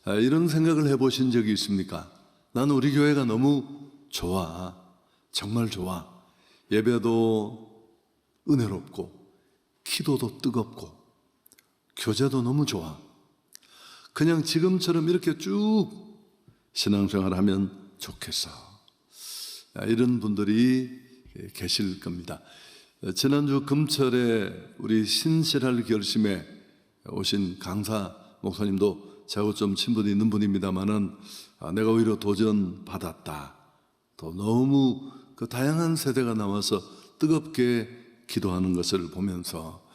이런 생각을 해보신 적이 있습니까? 나는 우리 교회가 너무 좋아. 정말 좋아. 예배도 은혜롭고 기도도 뜨겁고 교제도 너무 좋아. 그냥 지금처럼 이렇게 쭉 신앙생활을 하면 좋겠어. 이런 분들이 계실 겁니다. 지난주 금철에 우리 신실할 결심에 오신 강사 목사님도 저하고 좀 친분이 있는 분입니다만은 내가 오히려 도전 받았다. 또 너무 그 다양한 세대가 나와서 뜨겁게 기도하는 것을 보면서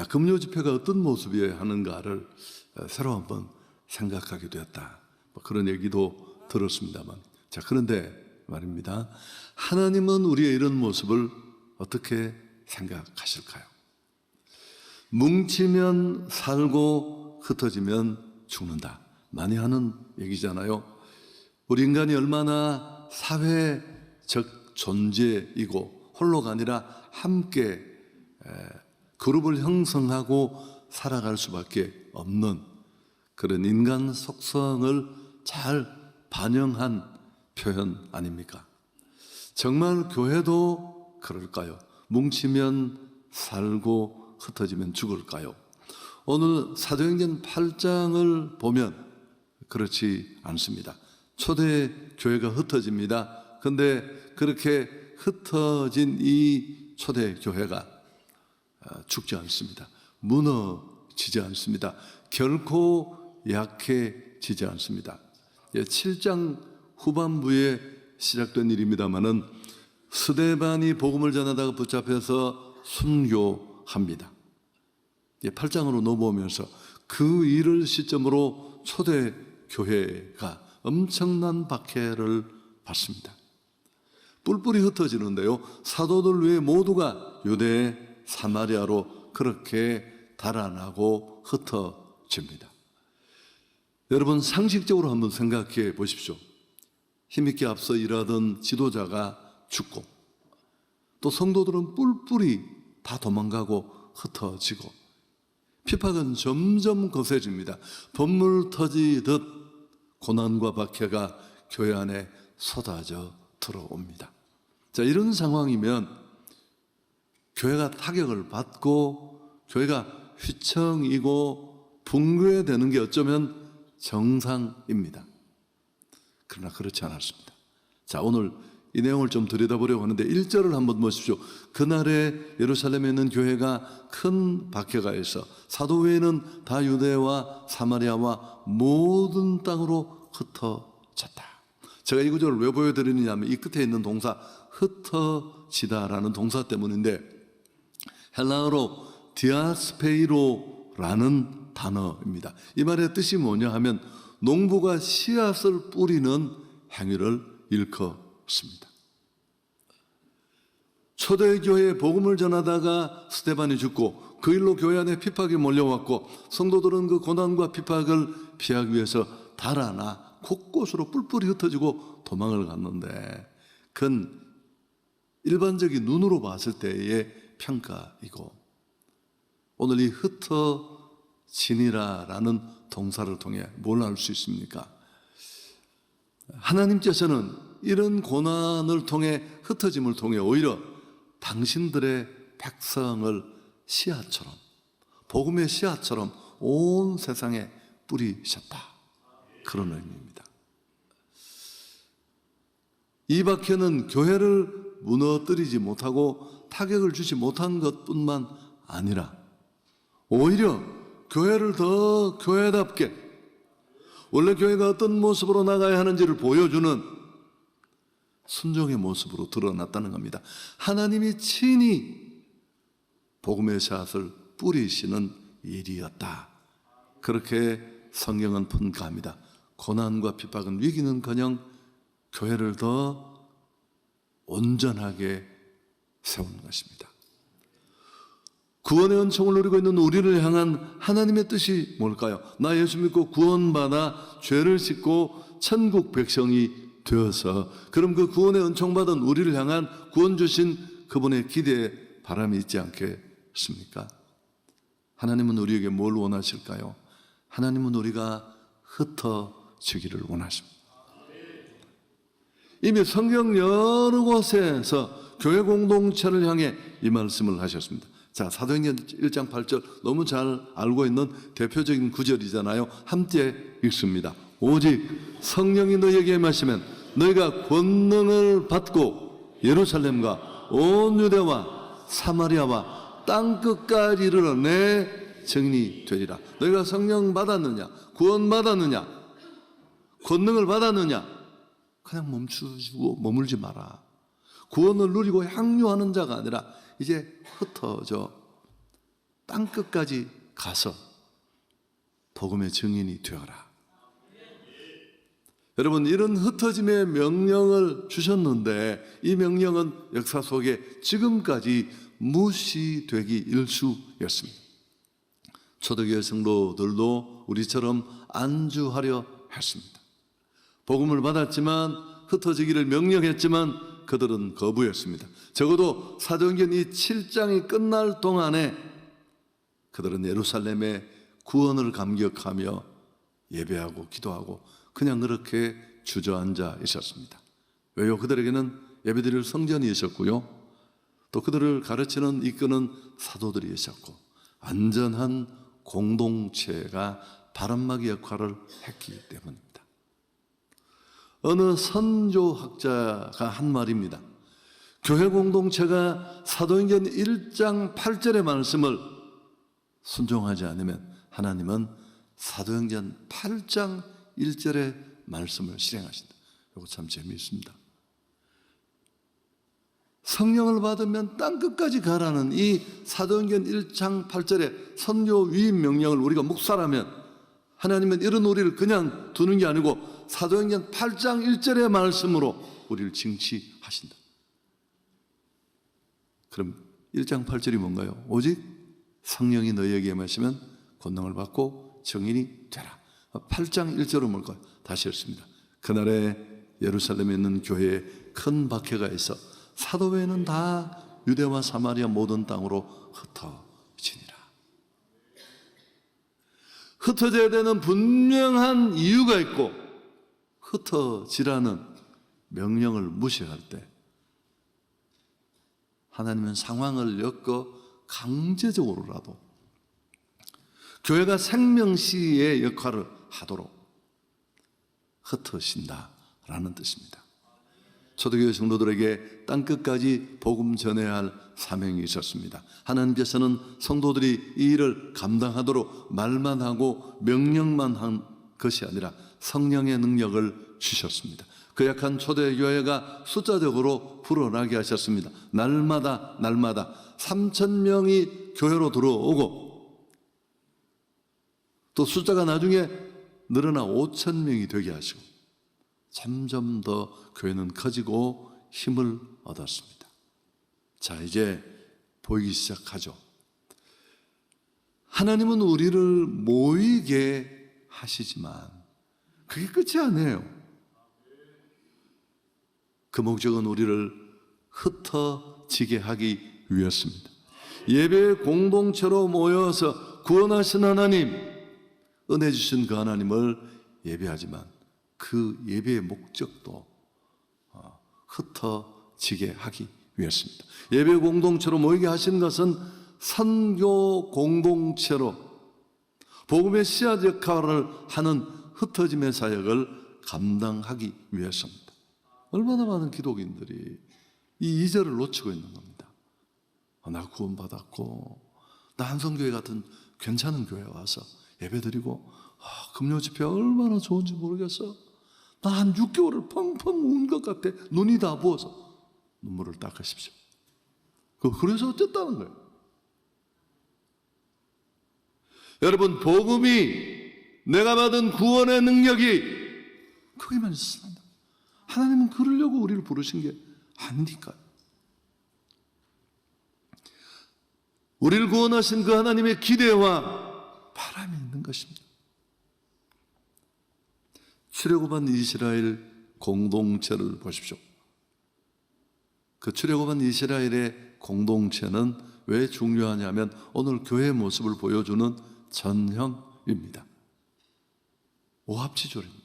금요 집회가 어떤 모습이어야 하는가를 새로 한번 생각하게 되었다. 그런 얘기도 들었습니다만, 그런데 말입니다. 하나님은 우리의 이런 모습을 어떻게 생각하실까요? 뭉치면 살고 흩어지면 죽는다. 많이 하는 얘기잖아요. 우리 인간이 얼마나 사회적 존재이고 홀로가 아니라 함께 그룹을 형성하고 살아갈 수밖에 없는 그런 인간 속성을 잘 반영한 표현 아닙니까? 정말 교회도 그럴까요? 뭉치면 살고 흩어지면 죽을까요? 오늘 사도행전 8장을 보면 그렇지 않습니다. 초대 교회가 흩어집니다. 그런데 그렇게 흩어진 이 초대 교회가 죽지 않습니다. 무너지지 않습니다. 결코 약해지지 않습니다. 7장 후반부에 시작된 일입니다마는 스데반이 복음을 전하다가 붙잡혀서 순교합니다. 8장으로 넘어오면서 그 일을 시점으로 초대 교회가 엄청난 박해를 받습니다. 뿔뿔이 흩어지는데요, 사도들 외에 모두가 유대 사마리아로 그렇게 달아나고 흩어집니다. 여러분, 상식적으로 한번 생각해 보십시오. 힘있게 앞서 일하던 지도자가 죽고 또 성도들은 뿔뿔이 다 도망가고 흩어지고 핍박은 점점 거세집니다. 번물 터지듯 고난과 박해가 교회 안에 쏟아져 들어옵니다. 이런 상황이면 교회가 타격을 받고 교회가 휘청이고 붕괴되는 게 어쩌면 정상입니다. 그러나 그렇지 않았습니다. 오늘 이 내용을 좀 들여다보려고 하는데 1절을 한번 보십시오. 그날에 예루살렘에 있는 교회가 큰 박해가 있어 사도 외에는 다 유대와 사마리아와 모든 땅으로 흩어졌다. 제가 이 구절을 왜 보여드리느냐 하면 이 끝에 있는 동사 흩어지다라는 동사 때문인데 헬라어로 디아스페이로라는 단어입니다. 이 말의 뜻이 뭐냐 하면 농부가 씨앗을 뿌리는 행위를 일컫습니다. 초대교회에 복음을 전하다가 스데반이 죽고 그 일로 교회 안에 핍박이 몰려왔고 성도들은 그 고난과 핍박을 피하기 위해서 달아나 곳곳으로 뿔뿔이 흩어지고 도망을 갔는데 그건 일반적인 눈으로 봤을 때의 평가이고 오늘 이 흩어지니라라는 동사를 통해 뭘 알 수 있습니까? 하나님께서는 이런 고난을 통해 흩어짐을 통해 오히려 당신들의 백성을 씨앗처럼 복음의 씨앗처럼 온 세상에 뿌리셨다. 그런 의미입니다. 이 박해는 교회를 무너뜨리지 못하고 타격을 주지 못한 것뿐만 아니라 오히려 교회를 더 교회답게 원래 교회가 어떤 모습으로 나가야 하는지를 보여주는 순종의 모습으로 드러났다는 겁니다. 하나님이 친히 복음의 씨앗을 뿌리시는 일이었다. 그렇게 성경은 분가합니다. 고난과 핍박은 위기는커녕 교회를 더 온전하게 세우는 것입니다. 구원의 은총을 누리고 있는 우리를 향한 하나님의 뜻이 뭘까요? 나 예수 믿고 구원받아 죄를 씻고 천국 백성이 되어서 그럼 그 구원의 은총 받은 우리를 향한 구원 주신 그분의 기대에 바람이 있지 않겠습니까? 하나님은 우리에게 뭘 원하실까요? 하나님은 우리가 흩어지기를 원하십니다. 이미 성경 여러 곳에서 교회 공동체를 향해 이 말씀을 하셨습니다. 자, 사도행전 1장 8절 너무 잘 알고 있는 대표적인 구절이잖아요. 함께 읽습니다. 오직 성령이 너희에게 임하시면 너희가 권능을 받고 예루살렘과 온 유대와 사마리아와 땅끝까지 이르러 내 증인이 되리라. 너희가 성령 받았느냐? 구원 받았느냐? 권능을 받았느냐? 그냥 멈추고 머물지 마라. 구원을 누리고 향유하는 자가 아니라 이제 흩어져 땅끝까지 가서 복음의 증인이 되어라. 여러분, 이런 흩어짐의 명령을 주셨는데 이 명령은 역사 속에 지금까지 무시되기 일쑤였습니다. 초대교회 성도들도 우리처럼 안주하려 했습니다. 복음을 받았지만 흩어지기를 명령했지만 그들은 거부했습니다. 적어도 사도행전 이 7장이 끝날 동안에 그들은 예루살렘의 구원을 감격하며 예배하고 기도하고 그냥 그렇게 주저앉아 있었습니다. 왜요? 그들에게는 예배드릴 성전이 있었고요, 또 그들을 가르치는 이끄는 사도들이 있었고 완전한 공동체가 바람막이 역할을 했기 때문입니다. 어느 선조학자가 한 말입니다. 교회 공동체가 사도행전 1장 8절의 말씀을 순종하지 않으면 하나님은 사도행전 8장 1절의 말씀을 실행하신다. 이거 참 재미있습니다. 성령을 받으면 땅끝까지 가라는 이 사도행전 1장 8절의 선교 위임 명령을 우리가 묵살하면 하나님은 이런 우리를 그냥 두는 게 아니고 사도행전 8장 1절의 말씀으로 우리를 징치하신다. 그럼 1장 8절이 뭔가요? 오직 성령이 너희에게 임하시면 권능을 받고 증인이 되라. 8장 1절은 뭘까요? 다시 읽습니다. 그날에 예루살렘에 있는 교회에 큰 박해가 있어 사도회는 다 유대와 사마리아 모든 땅으로 흩어지니라. 흩어져야 되는 분명한 이유가 있고 흩어지라는 명령을 무시할 때 하나님은 상황을 엮어 강제적으로라도 교회가 생명시의 역할을 하도록 흩어진다라는 뜻입니다. 초대교회 성도들에게 땅끝까지 복음 전해야 할 사명이 있었습니다. 하나님께서는 성도들이 이 일을 감당하도록 말만 하고 명령만 한 것이 아니라 성령의 능력을 주셨습니다. 그 약한 초대교회가 숫자적으로 불어나게 하셨습니다. 날마다 3,000명이 교회로 들어오고 또 숫자가 나중에 늘어나 5,000명이 되게 하시고 점점 더 교회는 커지고 힘을 얻었습니다. 자, 이제 보이기 시작하죠. 하나님은 우리를 모이게 하시지만 그게 끝이 아니에요. 그 목적은 우리를 흩어지게 하기 위해서입니다. 예배 공동체로 모여서 구원하신 하나님, 은혜 주신 그 하나님을 예배하지만 그 예배의 목적도 흩어지게 하기 위해서입니다. 예배 공동체로 모이게 하신 것은 선교 공동체로 복음의 씨앗 역할을 하는 흩어짐의 사역을 감당하기 위해서입니다. 얼마나 많은 기독인들이 이 2절을 놓치고 있는 겁니다. 나 구원받았고 나 한성교회 같은 괜찮은 교회에 와서 예배드리고 금요 집회 얼마나 좋은지 모르겠어. 나 한 6개월을 펑펑 운 것 같아. 눈이 다 부어서. 눈물을 닦으십시오. 그래서 어쨌다는 거예요. 여러분, 복음이 내가 받은 구원의 능력이 거기만 있습니다. 하나님은 그러려고 우리를 부르신 게 아니니까요. 우리를 구원하신 그 하나님의 기대와 바람이 있는 것입니다. 출애굽한 이스라엘 공동체를 보십시오. 그 출애굽한 이스라엘의 공동체는 왜 중요하냐면 오늘 교회의 모습을 보여주는 전형입니다. 오합지졸입니다.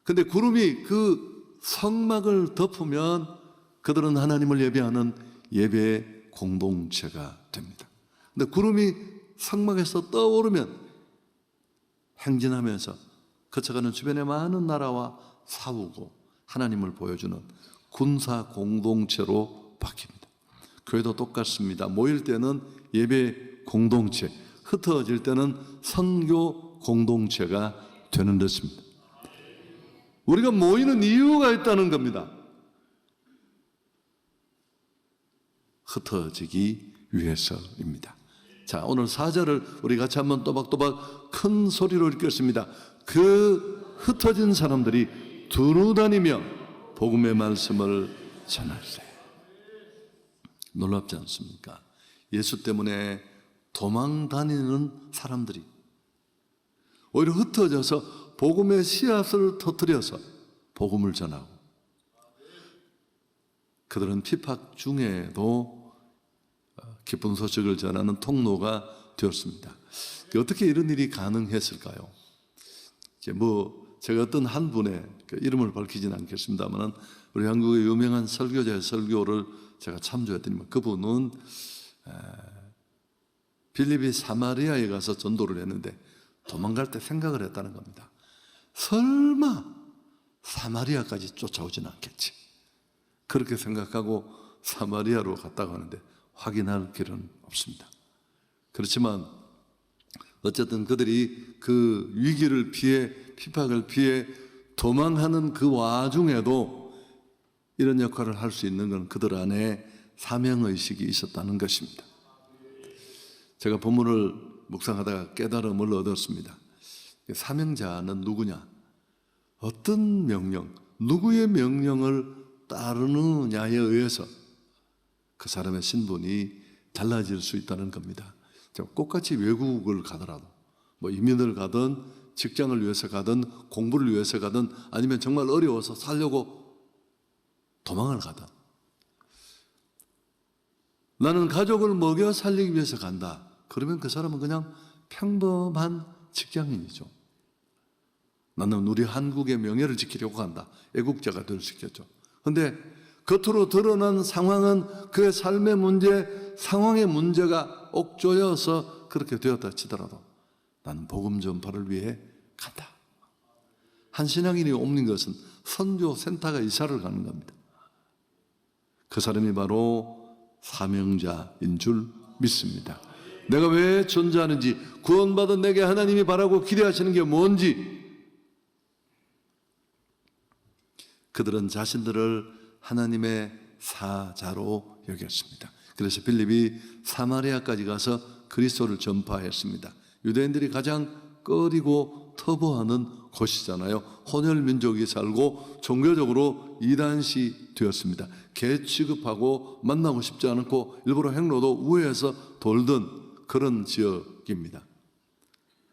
근데 구름이 그 성막을 덮으면 그들은 하나님을 예배하는 예배의 공동체가 됩니다. 근데 구름이 성막에서 떠오르면 행진하면서 거쳐가는 주변의 많은 나라와 싸우고 하나님을 보여주는 군사 공동체로 바뀝니다. 교회도 똑같습니다. 모일 때는 예배 공동체, 흩어질 때는 선교 공동체가 되는 것입니다. 우리가 모이는 이유가 있다는 겁니다. 흩어지기 위해서입니다. 자, 오늘 4절을 우리 같이 한번 또박또박 큰 소리로 읽겠습니다. 그 흩어진 사람들이 두루 다니며 복음의 말씀을 전할세. 놀랍지 않습니까? 예수 때문에 도망 다니는 사람들이 오히려 흩어져서 복음의 씨앗을 터뜨려서 복음을 전하고, 그들은 피팍 중에도 기쁜 소식을 전하는 통로가 되었습니다. 어떻게 이런 일이 가능했을까요? 제가 어떤 한 분의 이름을 밝히지는 않겠습니다만, 우리 한국의 유명한 설교자의 설교를 제가 참조했더니 그분은 빌립이 사마리아에 가서 전도를 했는데 도망갈 때 생각을 했다는 겁니다. 설마 사마리아까지 쫓아오진 않겠지, 그렇게 생각하고 사마리아로 갔다고 하는데 확인할 길은 없습니다. 그렇지만 어쨌든 그들이 그 위기를 피해, 핍박을 피해 도망하는 그 와중에도 이런 역할을 할 수 있는 건 그들 안에 사명의식이 있었다는 것입니다. 제가 본문을 묵상하다가 깨달음을 얻었습니다. 사명자는 누구냐? 어떤 명령, 누구의 명령을 따르느냐에 의해서 그 사람의 신분이 달라질 수 있다는 겁니다. 똑같이 외국을 가더라도, 이민을 가든 직장을 위해서 가든 공부를 위해서 가든 아니면 정말 어려워서 살려고 도망을 가든, 나는 가족을 먹여 살리기 위해서 간다. 그러면 그 사람은 그냥 평범한 직장인이죠. 나는 우리 한국의 명예를 지키려고 간다. 애국자가 될 수 있겠죠. 그런데 겉으로 드러난 상황은 그의 삶의 문제, 상황의 문제가 옥조여서 그렇게 되었다 치더라도 나는 복음 전파를 위해 간다. 한 신앙인이 옮긴 것은 선교 센터가 이사를 가는 겁니다. 그 사람이 바로 사명자인 줄 믿습니다. 내가 왜 존재하는지, 구원받은 내게 하나님이 바라고 기대하시는 게 뭔지, 그들은 자신들을 하나님의 사자로 여겼습니다. 그래서 빌립이 사마리아까지 가서 그리스도를 전파했습니다. 유대인들이 가장 꺼리고 터부하는 곳이잖아요. 혼혈 민족이 살고 종교적으로 이단시 되었습니다. 개 취급하고 만나고 싶지 않고 일부러 행로도 우회해서 돌던 그런 지역입니다.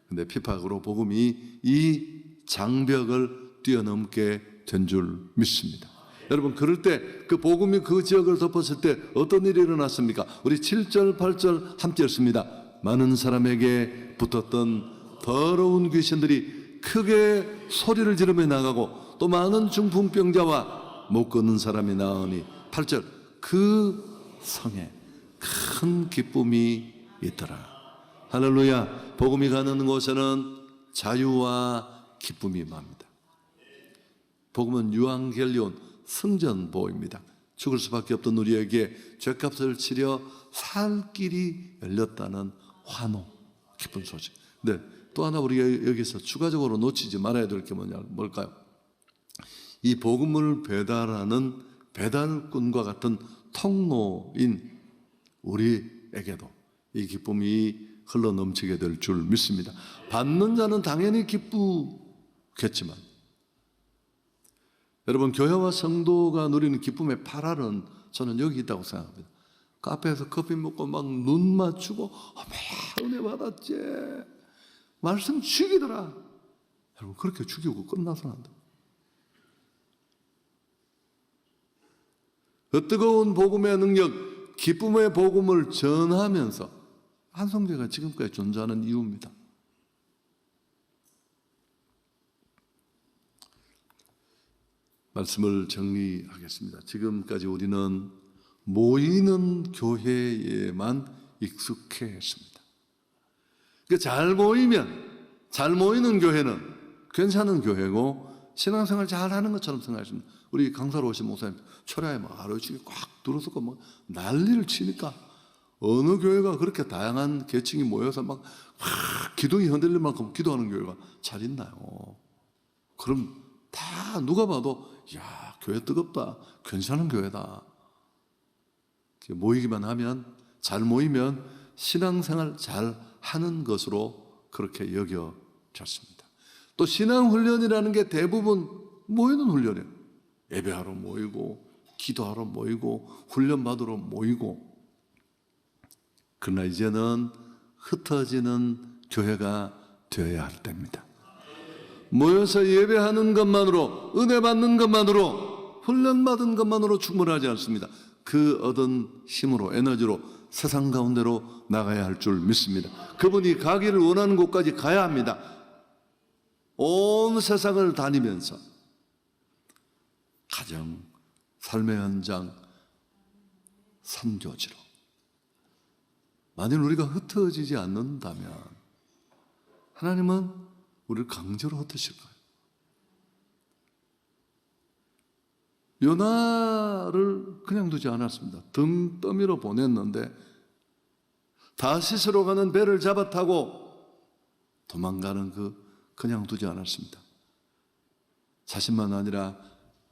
그런데 핍박으로 복음이 이 장벽을 뛰어넘게 된 줄 믿습니다. 여러분, 그럴 때 그 복음이 그 지역을 덮었을 때 어떤 일이 일어났습니까? 우리 7절, 8절 함께 읽습니다. 많은 사람에게 붙었던 더러운 귀신들이 크게 소리를 지르며 나가고 또 많은 중풍병자와 못 걷는 사람이 나으니, 8절, 그 성에 큰 기쁨이 있더라. 할렐루야. 복음이 가는 곳에는 자유와 기쁨이 맙니다. 복음은 유앙겔리온, 승전보입니다. 죽을 수밖에 없던 우리에게 죄값을 치려 살 길이 열렸다는 환호, 기쁜 소식. 네, 또 하나 우리가 여기서 추가적으로 놓치지 말아야 될 게 뭘까요? 이 복음을 배달하는 배달꾼과 같은 통로인 우리에게도 이 기쁨이 흘러넘치게 될 줄 믿습니다. 받는 자는 당연히 기쁘겠지만, 여러분, 교회와 성도가 누리는 기쁨의 파랄은 저는 여기 있다고 생각합니다. 카페에서 커피 먹고 막 눈 맞추고 은혜 받았지, 말씀 죽이더라. 여러분, 그렇게 죽이고 끝나서는 안 돼요. 그 뜨거운 복음의 능력, 기쁨의 복음을 전하면서 한성교회가 지금까지 존재하는 이유입니다. 말씀을 정리하겠습니다. 지금까지 우리는 모이는 교회에만 익숙해했습니다. 잘 모이는 교회는 괜찮은 교회고 신앙생활 잘하는 것처럼 생각했습니다. 우리 강사로 오신 목사님 철야에 막 하루 종일 꽉 들어서고 막 난리를 치니까 어느 교회가 그렇게 다양한 계층이 모여서 막 기둥이 흔들릴 만큼 기도하는 교회가 잘 있나요? 그럼 다 누가 봐도 야, 교회 뜨겁다, 괜찮은 교회다. 모이기만 하면, 잘 모이면 신앙생활 잘 하는 것으로 그렇게 여겨졌습니다. 또 신앙훈련이라는 게 대부분 모이는 훈련이에요. 예배하러 모이고 기도하러 모이고 훈련받으러 모이고. 그러나 이제는 흩어지는 교회가 되어야 할 때입니다. 모여서 예배하는 것만으로, 은혜 받는 것만으로, 훈련받은 것만으로 충분하지 않습니다. 그 얻은 힘으로, 에너지로 세상 가운데로 나가야 할 줄 믿습니다. 그분이 가기를 원하는 곳까지 가야 합니다. 온 세상을 다니면서 가정, 삶의 현장, 선교지로. 만일 우리가 흩어지지 않는다면 하나님은 우리를 강제로 흩으실 거예요. 요나를 그냥 두지 않았습니다. 등 떠밀어 보냈는데 다시스로 가는 배를 잡아 타고 도망가는 그냥 두지 않았습니다. 자신만 아니라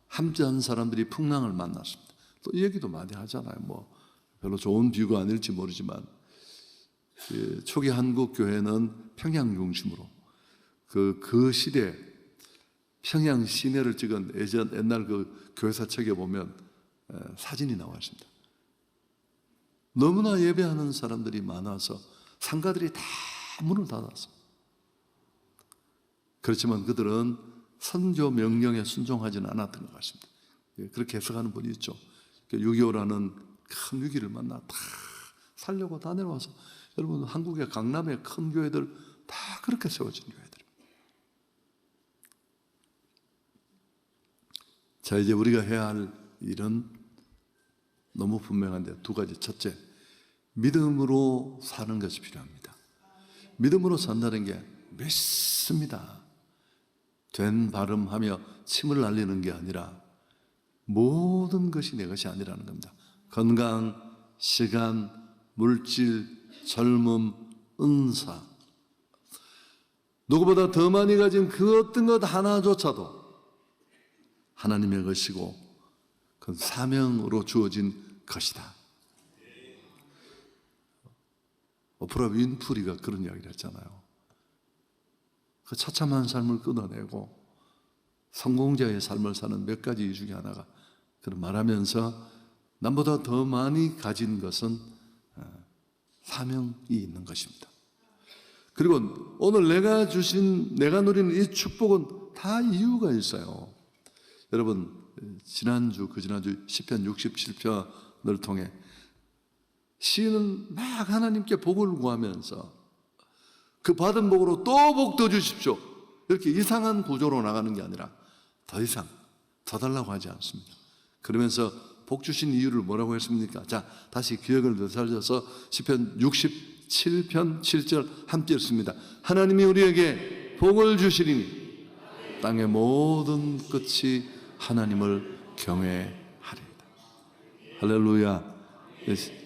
함께한 사람들이 풍랑을 만났습니다. 또 이 얘기도 많이 하잖아요. 뭐 별로 좋은 비유가 아닐지 모르지만 초기 한국 교회는 평양 중심으로 그 시대 평양 시내를 찍은 옛날 그 교회사 책에 보면 사진이 나와 있습니다. 너무나 예배하는 사람들이 많아서 상가들이 다 문을 닫았어. 그렇지만 그들은 선교 명령에 순종하지는 않았던 것 같습니다. 그렇게 해석하는 분이 있죠. 6.25라는 큰 위기를 만나 다 살려고 다 내려와서, 여러분 한국의 강남의 큰 교회들 다 그렇게 세워진 교회들. 자, 이제 우리가 해야 할 일은 너무 분명한데 두 가지. 첫째, 믿음으로 사는 것이 필요합니다. 믿음으로 산다는 게 믿습니다. 된 발음하며 침을 날리는 게 아니라 모든 것이 내 것이 아니라는 겁니다. 건강, 시간, 물질, 젊음, 은사, 누구보다 더 많이 가진 그 어떤 것 하나조차도 하나님의 것이고 그건 사명으로 주어진 것이다. 오프라 윈프리가 그런 이야기를 했잖아요. 그 처참한 삶을 끊어내고 성공자의 삶을 사는 몇 가지 이유 중에 하나가 그런 말하면서 남보다 더 많이 가진 것은 사명이 있는 것입니다. 그리고 오늘 내가 누리는 이 축복은 다 이유가 있어요. 여러분 지난주 시편 67편을 통해 시인은 막 하나님께 복을 구하면서 그 받은 복으로 또 복 더 주십시오, 이렇게 이상한 구조로 나가는 게 아니라 더 이상 더 달라고 하지 않습니다. 그러면서 복 주신 이유를 뭐라고 했습니까? 자, 다시 기억을 되살려서 시편 67편 7절 함께 읽습니다. 하나님이 우리에게 복을 주시리니 땅의 모든 끝이 하나님을 경외하리이다. 할렐루야.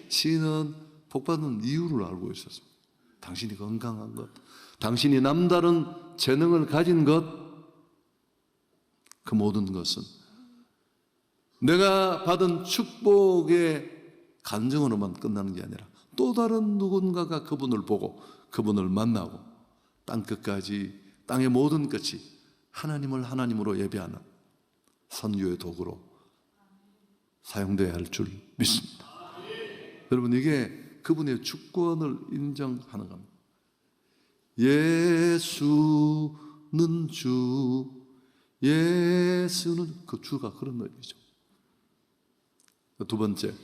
시인은 복받는 이유를 알고 있었습니다. 당신이 건강한 것, 당신이 남다른 재능을 가진 것, 그 모든 것은 내가 받은 축복의 간증으로만 끝나는 게 아니라 또 다른 누군가가 그분을 보고 그분을 만나고 땅끝까지, 땅의 모든 끝이 하나님을 하나님으로 예배하는 선교의 도구로 사용되어야 할 줄 믿습니다. 여러분, 이게 그분의 주권을 인정하는 겁니다. 예수는 주, 예수는 그 주가 그런 의미죠. 두 번째,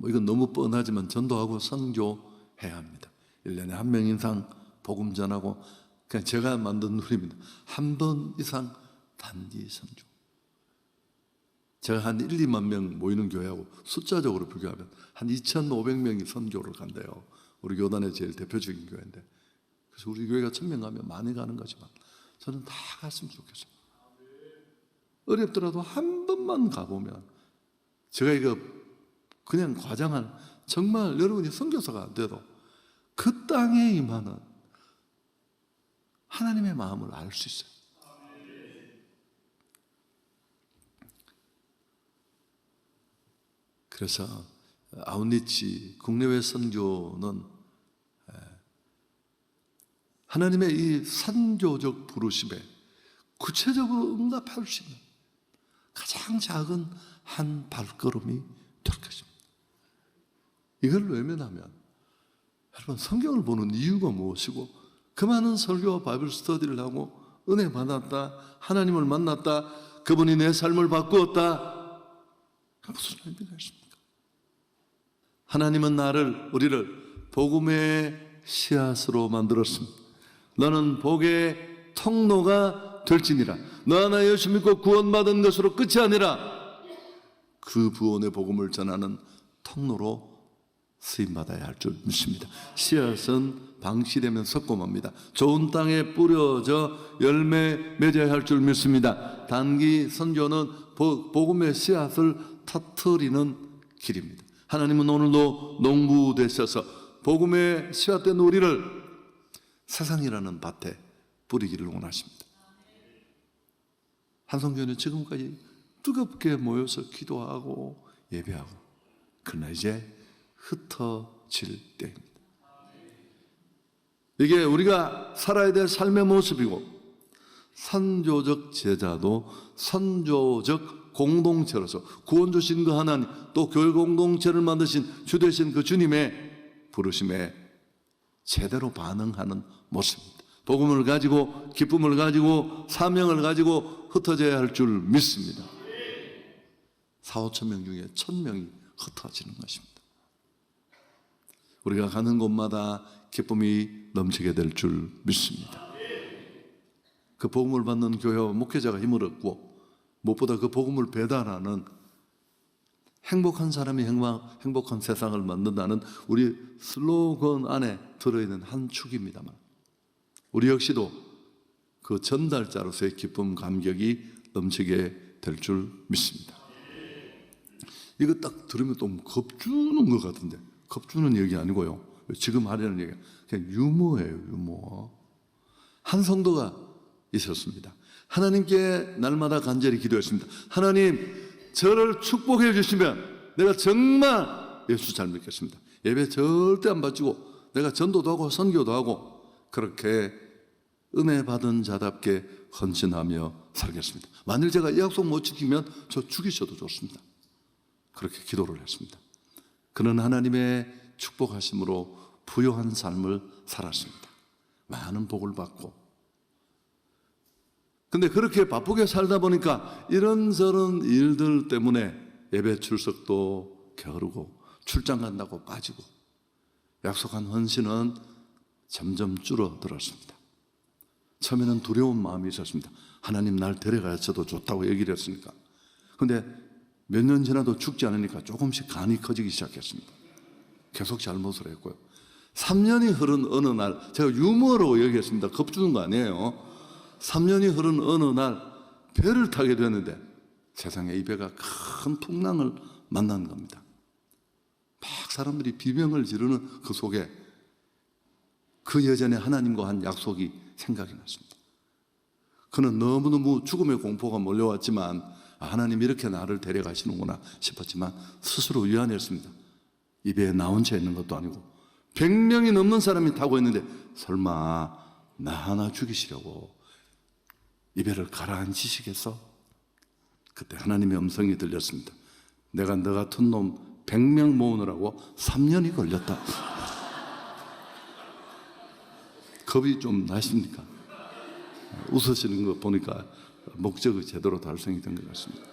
이건 너무 뻔하지만 전도하고 선교해야 합니다. 1년에 한 명 이상 복음 전하고, 그냥 제가 만든 룰입니다. 한 번 이상 단기 선교. 제가 한 1, 2만 명 모이는 교회하고 숫자적으로 비교하면 한 2,500명이 선교를 간대요. 우리 교단의 제일 대표적인 교회인데, 그래서 우리 교회가 1,000명 가면 많이 가는 거지만 저는 다 갔으면 좋겠어요. 어렵더라도 한 번만 가보면, 제가 이거 그냥 과장한, 정말 여러분이 선교사가 안 돼도 그 땅에 임하는 하나님의 마음을 알 수 있어요. 그래서 아웃리치 국내외 선교는 하나님의 이 선교적 부르심에 구체적으로 응답할 수 있는 가장 작은 한 발걸음이 될 것입니다. 이걸 외면하면 여러분, 성경을 보는 이유가 무엇이고, 그 많은 설교와 바이블 스터디를 하고 은혜 받았다, 하나님을 만났다, 그분이 내 삶을 바꾸었다, 무슨 의미가 있습니까? 하나님은 우리를 복음의 씨앗으로 만들었습니다. 너는 복의 통로가 될지니라. 너 하나 예수 믿고 구원받은 것으로 끝이 아니라 그 구원의 복음을 전하는 통로로 쓰임받아야 할 줄 믿습니다. 씨앗은 방치되면 썩고맙니다. 좋은 땅에 뿌려져 열매 맺어야 할 줄 믿습니다. 단기 선교는 복음의 씨앗을 터뜨리는 길입니다. 하나님은 오늘도 농부 되셔서 복음의 씨앗된 우리를 세상이라는 밭에 뿌리기를 원하십니다. 한성교회는 지금까지 뜨겁게 모여서 기도하고 예배하고, 그러나 이제 흩어질 때입니다. 이게 우리가 살아야 될 삶의 모습이고, 선조적 제자도 선조적 공동체로서 구원 주신 그 하나님, 또 교회 공동체를 만드신 주 되신 그 주님의 부르심에 제대로 반응하는 모습입니다. 복음을 가지고, 기쁨을 가지고, 사명을 가지고 흩어져야 할 줄 믿습니다. 4, 5천 명 중에 1,000명이 흩어지는 것입니다. 우리가 가는 곳마다 기쁨이 넘치게 될 줄 믿습니다. 그 복음을 받는 교회와 목회자가 힘을 얻고, 무엇보다 그 복음을 배달하는 행복한 사람이 행복한 세상을 만든다는 우리 슬로건 안에 들어있는 한 축입니다만, 우리 역시도 그 전달자로서의 기쁨, 감격이 넘치게 될 줄 믿습니다. 이거 딱 들으면 또 겁주는 것 같은데, 겁주는 얘기 아니고요, 지금 하려는 얘기가 그냥 유머예요. 유머. 한 성도가 있었습니다. 하나님께 날마다 간절히 기도했습니다. 하나님, 저를 축복해 주시면 내가 정말 예수 잘 믿겠습니다. 예배 절대 안 바치고 내가 전도도 하고 선교도 하고 그렇게 은혜 받은 자답게 헌신하며 살겠습니다. 만일 제가 이 약속 못 지키면 저 죽이셔도 좋습니다. 그렇게 기도를 했습니다. 그는 하나님의 축복하심으로 부요한 삶을 살았습니다. 많은 복을 받고. 근데 그렇게 바쁘게 살다 보니까 이런저런 일들 때문에 예배 출석도 게으르고 출장 간다고 빠지고 약속한 헌신은 점점 줄어들었습니다. 처음에는 두려운 마음이 있었습니다. 하나님 날 데려가셔도 좋다고 얘기를 했으니까. 근데 몇 년 지나도 죽지 않으니까 조금씩 간이 커지기 시작했습니다. 계속 잘못을 했고요. 3년이 흐른 어느 날, 제가 유머로 얘기했습니다. 겁주는 거 아니에요. 3년이 흐른 어느 날 배를 타게 됐는데 세상에 이 배가 큰 풍랑을 만난 겁니다. 막 사람들이 비명을 지르는 그 속에 그 예전에 하나님과 한 약속이 생각이 났습니다. 그는 너무너무 죽음의 공포가 몰려왔지만 하나님 이렇게 나를 데려가시는구나 싶었지만 스스로 위안했습니다. 이 배에 나 혼자 있는 것도 아니고 100명이 넘는 사람이 타고 있는데 설마 나 하나 죽이시려고 이 배를 가라앉히시겠어? 그때 하나님의 음성이 들렸습니다. 내가 너 같은 놈 100명 모으느라고 3년이 걸렸다. 겁이 좀 나십니까? 웃으시는 거 보니까 목적이 제대로 달성이 된 것 같습니다.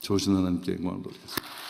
좋으신 하나님께 영광을 돌리겠습니다.